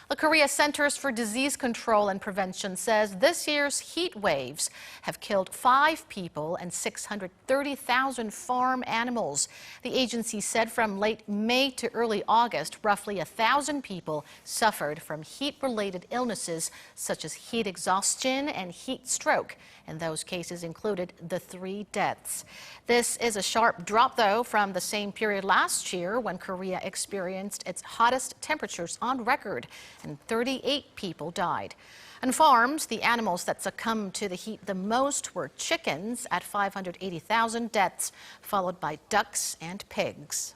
The Korea Centers for Disease Control and Prevention says this year's heat waves have killed 5 people and 630,000 farm animals. The agency said from late May to early August, roughly 1,000 people suffered from heat-related illnesses such as heat exhaustion and heat stroke, and those cases included the 3 deaths. This is a sharp drop, though, from the same period last year when Korea experienced its hottest temperatures on record, and 38 people died. On farms, the animals that succumbed to the heat the most were chickens at 580,000 deaths, followed by ducks and pigs.